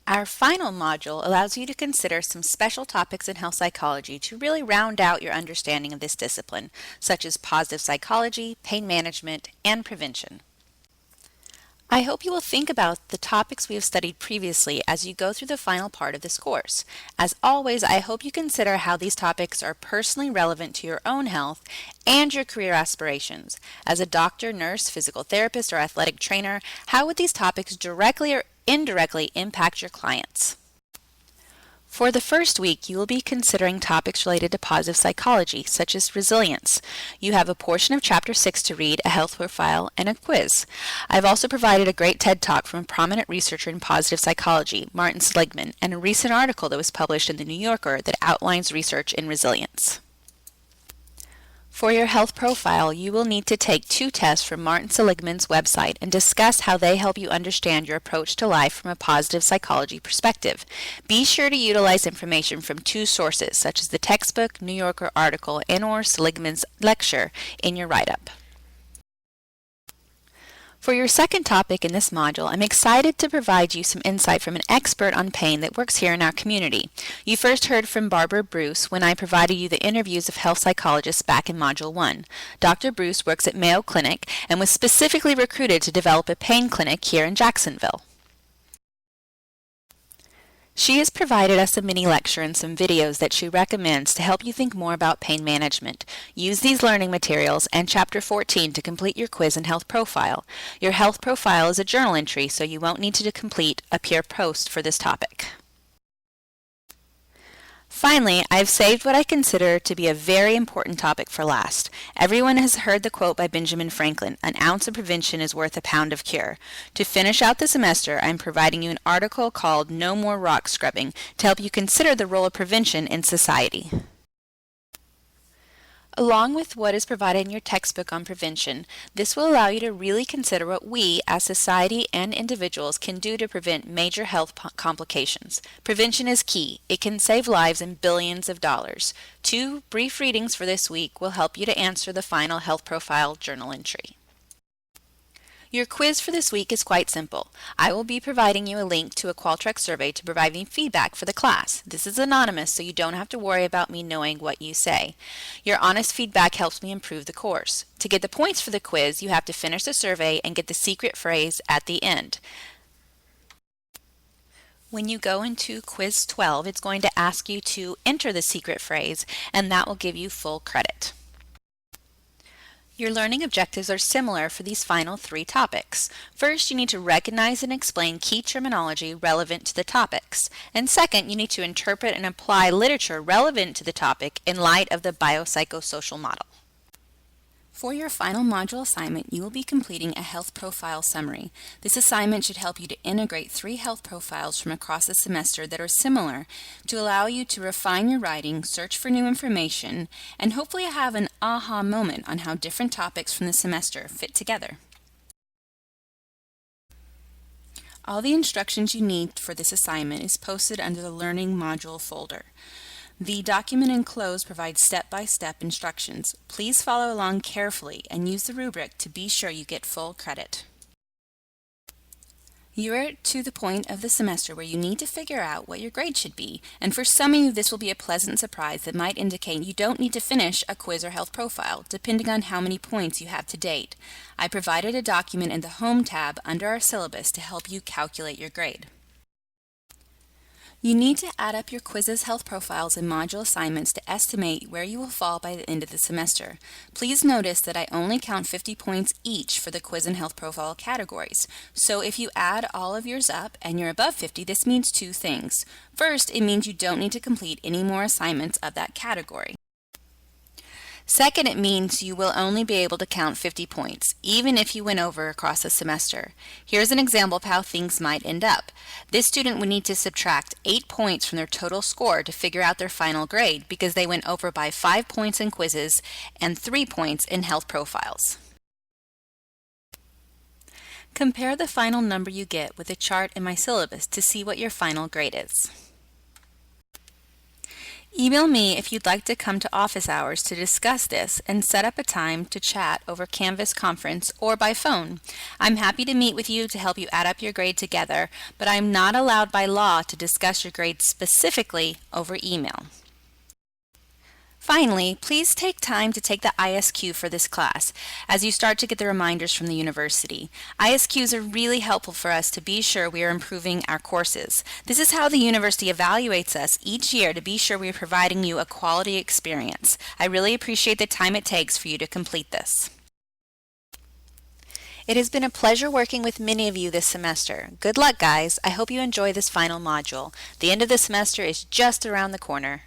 Our final module allows you to consider some special topics in health psychology to really round out your understanding of this discipline, such as positive psychology, pain management, and prevention. I hope you will think about the topics we have studied previously as you go through the final part of this course. As always, I hope you consider how these topics are personally relevant to your own health and your career aspirations. As a doctor, nurse, physical therapist, or athletic trainer, how would these topics directly or indirectly impact your clients? For the first week, you will be considering topics related to positive psychology, such as resilience. You have a portion of Chapter 6 to read, a health profile, and a quiz. I've also provided a great TED Talk from a prominent researcher in positive psychology, Martin Seligman, and a recent article that was published in The New Yorker that outlines research in resilience. For your health profile, you will need to take 2 tests from Martin Seligman's website and discuss how they help you understand your approach to life from a positive psychology perspective. Be sure to utilize information from 2 sources, such as the textbook, New Yorker article, and/or Seligman's lecture in your write-up. For your second topic in this module, I'm excited to provide you some insight from an expert on pain that works here in our community. You first heard from Barbara Bruce when I provided you the interviews of health psychologists back in Module 1. Dr. Bruce works at Mayo Clinic and was specifically recruited to develop a pain clinic here in Jacksonville. She has provided us a mini lecture and some videos that she recommends to help you think more about pain management. Use these learning materials and Chapter 14 to complete your quiz and health profile. Your health profile is a journal entry, so you won't need to complete a peer post for this topic. Finally, I've saved what I consider to be a very important topic for last. Everyone has heard the quote by Benjamin Franklin, "An ounce of prevention is worth a pound of cure." To finish out the semester, I'm providing you an article called "No More Rock Scrubbing" to help you consider the role of prevention in society. Along with what is provided in your textbook on prevention, this will allow you to really consider what we, as society and individuals, can do to prevent major health complications. Prevention is key. It can save lives and billions of dollars. 2 brief readings for this week will help you to answer the final health profile journal entry. Your quiz for this week is quite simple. I will be providing you a link to a Qualtrics survey to provide me feedback for the class. This is anonymous, so you don't have to worry about me knowing what you say. Your honest feedback helps me improve the course. To get the points for the quiz, you have to finish the survey and get the secret phrase at the end. When you go into Quiz 12, it's going to ask you to enter the secret phrase, and that will give you full credit. Your learning objectives are similar for these final 3 topics. First, you need to recognize and explain key terminology relevant to the topics. And second, you need to interpret and apply literature relevant to the topic in light of the biopsychosocial model. For your final module assignment, you will be completing a health profile summary. This assignment should help you to integrate 3 health profiles from across the semester that are similar to allow you to refine your writing, search for new information, and hopefully have an aha moment on how different topics from the semester fit together. All the instructions you need for this assignment is posted under the Learning Module folder. The document enclosed provides step-by-step instructions. Please follow along carefully and use the rubric to be sure you get full credit. You are to the point of the semester where you need to figure out what your grade should be, and for some of you this will be a pleasant surprise that might indicate you don't need to finish a quiz or health profile, depending on how many points you have to date. I provided a document in the Home tab under our syllabus to help you calculate your grade. You need to add up your quizzes, health profiles, and module assignments to estimate where you will fall by the end of the semester. Please notice that I only count 50 points each for the quiz and health profile categories. So if you add all of yours up and you're above 50, this means 2 things. First, it means you don't need to complete any more assignments of that category. Second, it means you will only be able to count 50 points, even if you went over across the semester. Here's an example of how things might end up. This student would need to subtract 8 points from their total score to figure out their final grade because they went over by 5 points in quizzes and 3 points in health profiles. Compare the final number you get with a chart in my syllabus to see what your final grade is. Email me if you'd like to come to office hours to discuss this and set up a time to chat over Canvas Conference or by phone. I'm happy to meet with you to help you add up your grade together, but I'm not allowed by law to discuss your grade specifically over email. Finally, please take time to take the ISQ for this class as you start to get the reminders from the university. ISQs are really helpful for us to be sure we are improving our courses. This is how the university evaluates us each year to be sure we are providing you a quality experience. I really appreciate the time it takes for you to complete this. It has been a pleasure working with many of you this semester. Good luck, guys. I hope you enjoy this final module. The end of the semester is just around the corner.